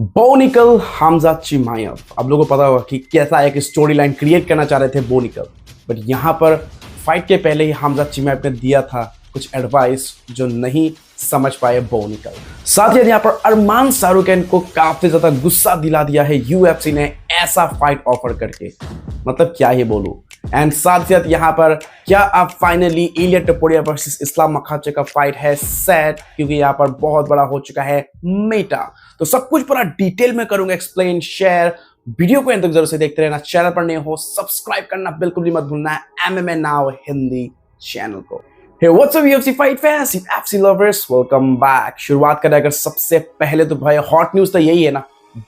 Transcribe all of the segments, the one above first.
बोनिकल हमजा चिमाएव। अब लोगों को पता होगा कि कैसा एक स्टोरी लाइन क्रिएट करना चाह रहे थे बोनिकल, बट यहाँ पर फाइट के पहले ही हमजा चिमाएव ने दिया था कुछ एडवाइस जो नहीं समझ पाए बोनिकल। साथ ही यहाँ पर अरमान शाहरुख को काफी ज्यादा गुस्सा दिला दिया है यूएफसी ने ऐसा फाइट ऑफर करके, मतलब क्या ही बोलूं। एंड साथ ही यहाँ पर क्या अब फाइनली इलिया टपोरिया वर्सेस इस्लाम मखाचे का फाइट है सेट, क्योंकि यहाँ पर बहुत बड़ा हो चुका है मेटा। तो सब कुछ पूरा डिटेल में करूंगा एक्सप्लेन शेयर। वीडियो को अंत तक जरूर से देखते रहना। चैनल पर नए हो सब्सक्राइब करना बिल्कुल भी मत भूलना है एमएमए नाउ हिंदी चैनल को। Hey, what's up UFC fight fans, UFC lovers, welcome back। शुरुआत करें अगर सबसे पहले तो भाई हॉट न्यूज तो यही है ना,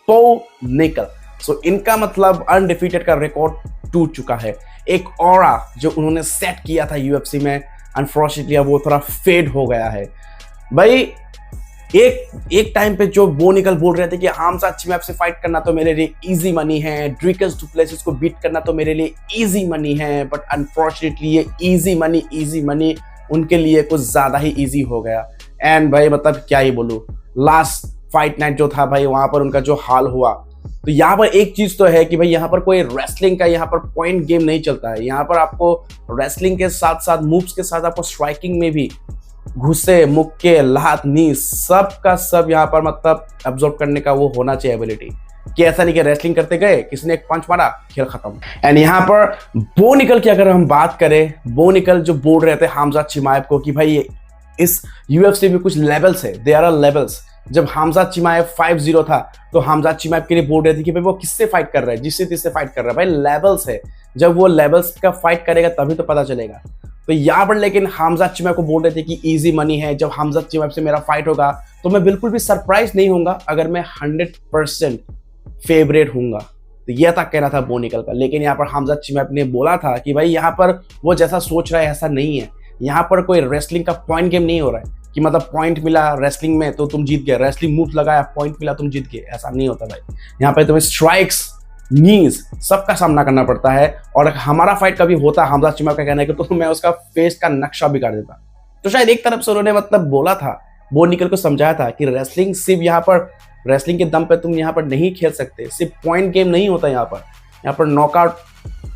बोनिकल। सो इनका मतलब अनडिफीटेड का रिकॉर्ड टूट चुका है। एक ऑरा जो उन्होंने सेट किया था यूएफसी में, अनफॉर्चुनेटली अब वो थोड़ा फेड हो गया है। भाई एक टाइम पे जो बोनिकल बोल रहे थे कि हमजा चिमाएव से फाइट करना तो मेरे लिए इजी मनी है, ड्रिकस डुप्लेसिस को बीट करना तो मेरे लिए इजी मनी है, बट अनफॉर्चुनेटली ये इजी मनी उनके लिए कुछ ज्यादा ही इजी हो गया। एंड भाई मतलब क्या ही बोलूं, लास्ट फाइट नाइट जो था भाई वहां पर उनका जो हाल हुआ, तो यहाँ पर एक चीज तो है कि भाई यहाँ पर कोई रेसलिंग का यहाँ पर पॉइंट गेम नहीं चलता है। यहाँ पर आपको रेसलिंग के साथ साथ मूव्स के साथ आपको स्ट्राइकिंग में भी घुसे मुक्के लात नी सब का सब यहाँ पर मतलब अब्सॉर्ब करने का वो होना चाहिए एबिलिटी, कि ऐसा नहीं कि रेसलिंग करते गए किसने एक पंच मारा खेल खत्म। एंड यहाँ पर बोनिकल की अगर हम बात करें, बोनिकल जो बोल रहे थे हमजा चिमाएव को कि भाई इस यूएफसी में कुछ लेवल्स है, देयर आर लेवल्स। जब हमजा चिमाएव 5-0 था तो हमजा चिमाएव के लिए बोल रहे थे कि भाई वो किससे फाइट कर रहा है, जिससे तिससे फाइट कर रहा है। भाई लेवल्स है, जब वो लेवल्स का फाइट करेगा तभी तो पता चलेगा। तो यहाँ पर लेकिन हमजा चिमाएव को बोल रहे थे कि इजी मनी है, जब हमजा चिमाएव से मेरा फाइट होगा तो मैं बिल्कुल भी सरप्राइज नहीं होऊंगा अगर मैं 100% फेवरेट हूंगा। तो यह था कहना था बोनिकल का। लेकिन यहाँ पर हमजा चिमाएव ने बोला था कि भाई यहाँ पर वो जैसा सोच रहा है ऐसा नहीं है। यहाँ पर कोई रेसलिंग का पॉइंट गेम नहीं हो रहा है कि मतलब पॉइंट मिला रेसलिंग में तो तुम जीत गए, रेसलिंग मूव लगाया पॉइंट मिला तुम जीत गए, ऐसा नहीं होता भाई। यहाँ पे तुम्हें स्ट्राइक्स नीज सबका सामना करना पड़ता है। और हमारा फाइट कभी होता हमजा चिमाएव का कहना है कि तो मैं उसका फेस का नक्शा बिगाड़ देता। तो शायद एक तरफ से उन्होंने मतलब बोला था, बोनिकल को समझाया था कि रेसलिंग सिर्फ यहाँ पर रेसलिंग के दम पे तुम यहाँ पर नहीं खेल सकते, सिर्फ पॉइंट गेम नहीं होता यहाँ पर नॉकआउट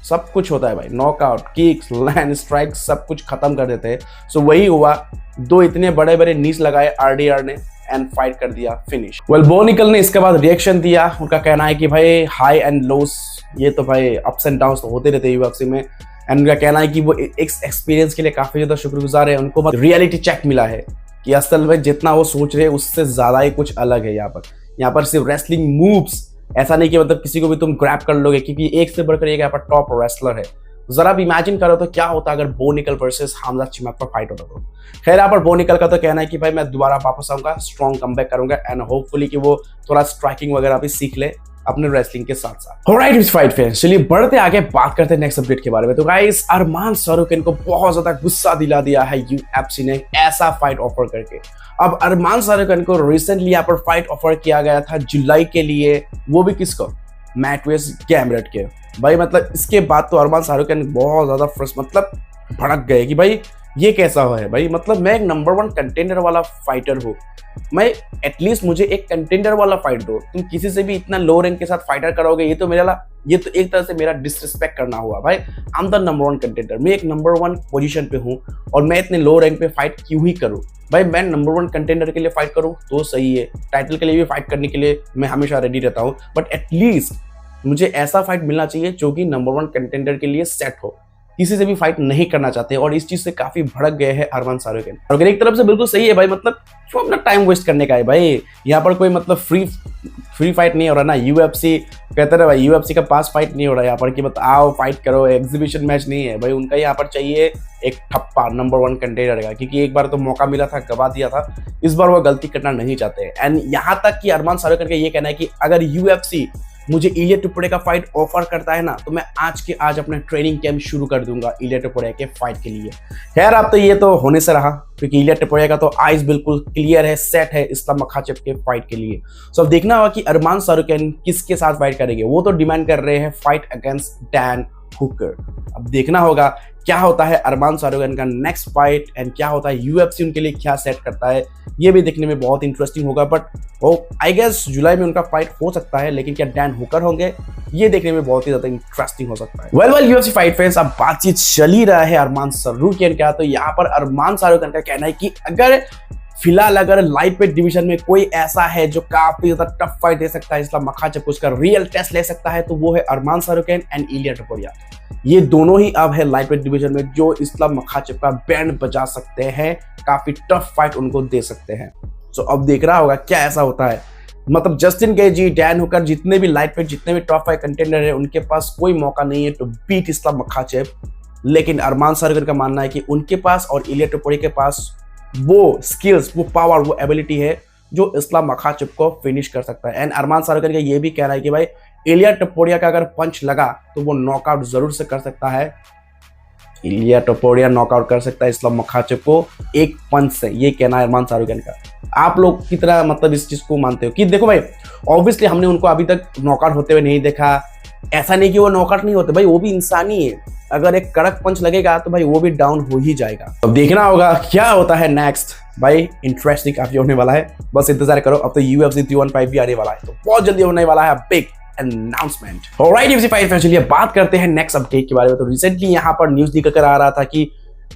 सब कुछ होता है भाई। नॉकआउट किक्स लैंड स्ट्राइक सब कुछ खत्म कर देते हैं। सो वही हुआ, दो इतने बड़े बड़े नीस लगाए आरडीआर ने एंड फाइट कर दिया फिनिश। वेल बोनिकल ने इसके बाद रिएक्शन दिया। उनका कहना है कि भाई हाई एंड लोस ये तो भाई अप्स एंड डाउन्स तो होते रहते हैं यूएफसी में। एंड उनका कहना है कि वो एक्सपीरियंस के लिए काफी ज्यादा शुक्रगुजार है। उनको रियलिटी चेक मिला है कि असल में जितना वो सोच रहे हैं उससे ज्यादा ही कुछ अलग है। यहाँ पर सिर्फ रेसलिंग मूव्स, ऐसा नहीं कि मतलब किसी को भी तुम ग्रैब कर लोगे, क्योंकि एक से बढ़कर एक यहाँ पर टॉप रेसलर है। जरा भी इमेजिन करो तो क्या होता अगर बोनिकल वर्सेस हमजा चिमाएव का फाइट होता तो। खैर यहाँ पर बोनिकल का तो कहना है कि भाई मैं दोबारा वापस आऊंगा, स्ट्रॉन्ग कमबैक करूंगा एंड होपफुली कि वो थोड़ा स्ट्राइकिंग वगैरह भी सीख ले अपने रेसलिंग के साथ साथ। ऑलराइट इस फाइट फैंस, चलिए बढ़ते आगे बात करते हैं नेक्स्ट अपडेट के बारे में। तो गाइस अरमान शाहरुख को बहुत ज्यादा गुस्सा दिला दिया है यूएफसी ने ऐसा फाइट ऑफर करके। अब अरमान शाहरुख को रिसेंटली यहाँ पर फाइट ऑफर किया गया था जुलाई के लिए, वो भी किसको, मैट वेस गैम्बलेट के। भाई मतलब इसके बाद तो अरमान शाहरुख बहुत ज्यादा मतलब भड़क गए कि भाई ये कैसा है भाई, मतलब मैं एक नंबर 1 कंटेंडर वाला फाइटर हूँ, मैं एटलीस्ट मुझे एक कंटेंडर वाला फाइट दो। तुम किसी से भी इतना लो रैंक के साथ फाइटर करोगे ये तो एक तरह से मेरा डिसरिस्पेक्ट करना हुआ। भाई I am the number 1 contender, मैं एक नंबर 1 पोजीशन पे हूँ और मैं इतने लो रैंक पे फाइट क्यों ही करूँ। भाई मैं नंबर 1 कंटेंडर के लिए फाइट करूँ तो सही है, टाइटल के लिए भी फाइट करने के लिए मैं हमेशा रेडी रहता हूँ, बट एटलीस्ट मुझे ऐसा फाइट मिलना चाहिए जो कि नंबर 1 कंटेंडर के लिए सेट हो। किसी से भी फाइट नहीं करना चाहते और इस चीज से काफी भड़क गए हैं अरमान शाहरुख। और एक तरफ से बिल्कुल सही है भाई, मतलब क्यों अपना टाइम वेस्ट करने का है भाई। यहाँ पर कोई मतलब फ्री फाइट नहीं हो रहा ना, यूएफसी कहते रहे भाई यूएफसी का पास फाइट नहीं हो रहा यहाँ पर कि मतलब आओ फाइट करो, एग्जीबिशन मैच नहीं है भाई। उनका यहाँ पर चाहिए एक ठप्पा नंबर 1 कंटेंडर का, क्योंकि एक बार तो मौका मिला था गवा दिया था, इस बार वो गलती करना नहीं चाहते। एंड यहाँ तक कि अरमान शाहरुख का ये कहना है कि अगर यूएफसी मुझे इलिया टपोरिया का फाइट ऑफर करता है ना तो मैं आज के आज अपना ट्रेनिंग कैंप शुरू कर दूंगा इलिया टपोरिया के फाइट के लिए। खैर अब तो ये तो होने से रहा, क्योंकि इलिया टपोरिया का तो आइज बिल्कुल क्लियर है, सेट है इस्लाम मखाचेव के फाइट के लिए। सो अब देखना होगा कि अरमान शाहरुख किसके साथ फाइट करेंगे। वो तो डिमांड कर रहे हैं फाइट अगेंस्ट डैन हुकर। अब देखना होगा क्या होता है अरमान सारोगन का नेक्स्ट फाइट एंड क्या होता है यूएफसी उनके लिए क्या सेट करता है, ये भी देखने में बहुत इंटरेस्टिंग होगा। बट आई गेस जुलाई में उनका फाइट हो सकता है, लेकिन क्या डैन हुकर होंगे, ये देखने में बहुत ही ज्यादा इंटरेस्टिंग हो सकता है। वेल यूएफसी फाइट फैंस, अब बातचीत चल ही रहा है अरमान सारूकियन का, तो यहाँ पर अरमान सारूकियन का कहना है कि अगर लाइट वेट डिवीजन में कोई ऐसा है जो काफी ज्यादा टफ फाइट दे सकता है इस्लाम मखाचेव को, उसका रियल टेस्ट ले सकता है, तो वो है अरमान सारूकियन एंड इलिया टपोरिया। ये दोनों ही अब है लाइट वेट डिवीजन में जो इस्लाम मखाचेव का बैंड बजा सकते हैं, काफी टफ फाइट उनको दे सकते हैं। सो अब देख रहा होगा क्या ऐसा होता है। मतलब जस्टिन गेजी, डैन हुकर, जितने भी लाइट वेट, जितने भी टॉप 5 कंटेंडर है, उनके पास कोई मौका नहीं है टू बीट इस्लाम मखाचेव। लेकिन अरमान सारूकियन का मानना है कि उनके पास और इलिया टपोरिया के पास वो स्किल्स, वो पावर, वो एबिलिटी है जो इस्लाम मखाचेव को फिनिश कर सकता है। एंड अरमान सारूकियन का ये भी कहना है कि भाई इलिया टपोरिया का अगर पंच लगा तो वो नॉकआउट जरूर से कर सकता है। इलिया टपोरिया नॉकआउट कर सकता है इस्लाम मखाचेव को एक पंच से, ये कहना है अरमान सारूकियन का। आप लोग की तरह मतलब इस चीज को मानते हो कि देखो भाई ऑब्वियसली हमने उनको अभी तक नॉकआउट होते हुए नहीं देखा, ऐसा नहीं कि वो नॉकआउट नहीं होते भाई, वो भी इंसानी है। अगर एक कड़क पंच लगेगा तो भाई वो भी डाउन हो ही जाएगा। अब देखना होगा क्या होता है नेक्स्ट। भाई इंटरेस्टिंग काफी होने वाला है, बस इंतजार करो। अब तो UFC 315 भी आने वाला है, तो बहुत जल्दी होने वाला है big announcement. Alright UFC fight fans, चलिए बात करते हैं नेक्स्ट अपडेट के बारे में। तो रिसेंटली यहाँ पर न्यूज निकल कर आ रहा था कि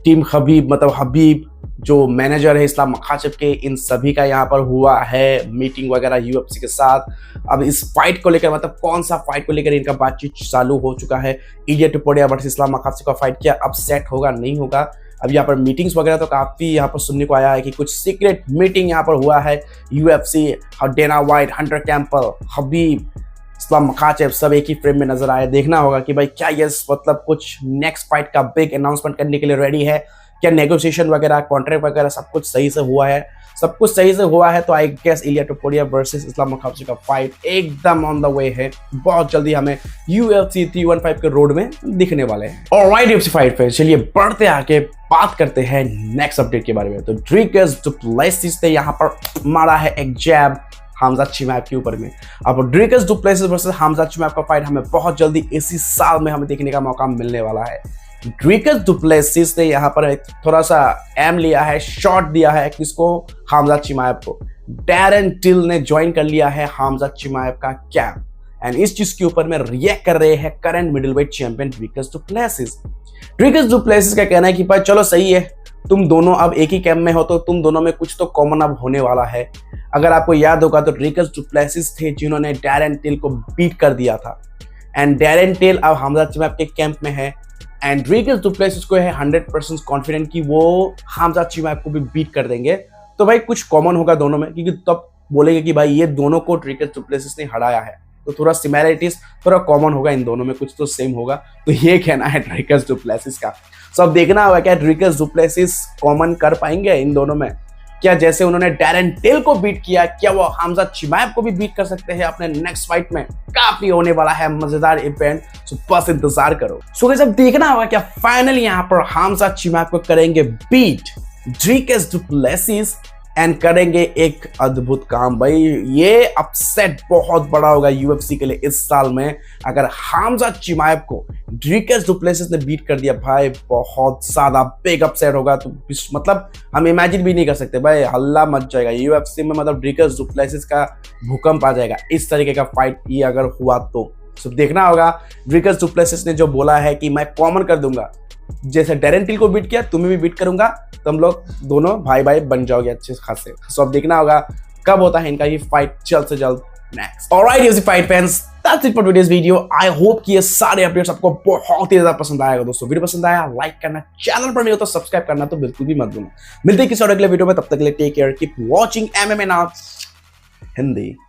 टीम हबीब, मतलब हबीब जो मैनेजर है इस्लाम मखाचेव के, इन सभी का यहाँ पर हुआ है मीटिंग वगैरह UFC के साथ। अब इस फाइट को लेकर, मतलब कौन सा फाइट को लेकर इनका बातचीत चालू हो चुका है। इलिया टपोरिया वर्सेस इस्लाम मखाचेव का फाइट क्या अब सेट होगा, नहीं होगा। अब यहाँ पर मीटिंग्स वगैरह तो काफी यहाँ पर सुनने को आया है कि कुछ सीक्रेट मीटिंग यहाँ पर हुआ है। UFC, डेना वाइट, हंटर कैंपल, हबीब, इस्लाम मखाचेव सब एक ही फ्रेम में नजर आए। देखना होगा कि भाई क्या ये मतलब कुछ नेक्स्ट फाइट का बिग अनाउंसमेंट करने के लिए रेडी है, क्या नेगोशिएशन वगैरह, कॉन्ट्रैक्ट वगैरह सब कुछ सही से हुआ है। सब कुछ सही से हुआ है तो I guess Ilia Topuria versus Islam Makhachev का फाइट एकदम ऑन द वे है। बहुत जल्दी हमें UFC 315 के रोड में दिखने वाले हैं। ऑलराइट UFC फाइट पे चलिए बढ़ते आके बात करते हैं नेक्स्ट अपडेट के बारे में। तो ड्रिकस डुप्लेसिस ने यहाँ पर मारा है एक जैब हमजा चिमाएव के ऊपर में। अब ड्रिकस डुप्लेसिस वर्सेस हमजा चिमाएव का फाइट हमें बहुत जल्दी इसी साल में हमें देखने का मौका मिलने वाला है। ड्रिकस डुप्लेसिस ने यहाँ पर एक थोड़ा सा एम लिया है, शॉट दिया है किसको, हमजा चिमाएव को। डैरेन टिल ने ज्वाइन कर लिया है हमजा चिमाएव का कैंप एंड इस चीज के ऊपर में रिएक्ट कर रहे हैं current middleweight champion Dricus du Plessis. Dricus du Plessis का कहना है कि भाई चलो सही है, तुम दोनों अब एक ही कैंप में हो तो तुम दोनों में कुछ तो कॉमन अब होने वाला है। अगर आपको याद होगा तो ड्रिकस डुप्लेसिस थे जिन्होंने डैरेन टिल को बीट कर दिया था एंड डैरेन टिल अब हमजा चिमाएव के कैंप में है एंड ड्रिकस डुप्लेसिस को है 100% कॉन्फिडेंट कि वो हमजा चिमाएव को भी बीट कर देंगे। तो भाई कुछ कॉमन होगा दोनों में, क्योंकि तब बोलेंगे कि भाई ये दोनों को ड्रिकस डुप्लेसिस ने हराया है, तो थोड़ा सिमिलरिटीज, थोड़ा कॉमन होगा इन दोनों में, कुछ तो सेम होगा। तो ये कहना है ड्रिकस डुप्लेसिस का। सो अब देखना होगा क्या ड्रिकस डुप्लेसिस कॉमन कर पाएंगे इन दोनों में। क्या जैसे उन्होंने डैरेन टिल को बीट किया, क्या वो हमजा चिमाएव को भी बीट कर सकते हैं अपने नेक्स्ट फाइट में। काफी होने वाला है मजेदार इवेंट, सो बस इंतजार करो। सो गाइस अब देखना होगा क्या फाइनली यहाँ पर हमजा चिमाएव को करेंगे बीट ड्रिकस डुप्लेसिस एंड करेंगे एक अद्भुत काम। भाई ये अपसेट बहुत बड़ा होगा UFC के लिए इस साल में। अगर हमजा चिमाएव को ड्रिकस डुप्लेसिस ने बीट कर दिया भाई, बहुत ज्यादा बिग अपसेट होगा। तो मतलब हम इमेजिन भी नहीं कर सकते भाई, हल्ला मच जाएगा UFC में। मतलब ड्रिकस डुप्लेसिस का भूकंप आ जाएगा इस तरीके का फाइट ये अगर हुआ तो। देखना होगा ड्रिकस डुप्लेसिस ने जो बोला है कि मैं कॉमन कर दूंगा, जैसे डैरेन टिल को बीट किया तुम्हें भी बीट करूंगा, तो हम लोग दोनों भाई भाई बन जाओगे अच्छे खासे। सो अब देखना होगा कब होता है इनका ये फाइट जल्द से जल्द next. Alright UFC fight fans, that's it for today's video. I hope कि ये सारे अपडेट्स आपको बहुत ही ज्यादा पसंद आएगा दोस्तों। वीडियो पसंद आया लाइक करना, चैनल पर नहीं हो तो सब्सक्राइब करना तो बिल्कुल भी मत भूलना। मिलते हैं किसी और अगले वीडियो में, तब तक के लिए take care, keep watching MMA Now Hindi.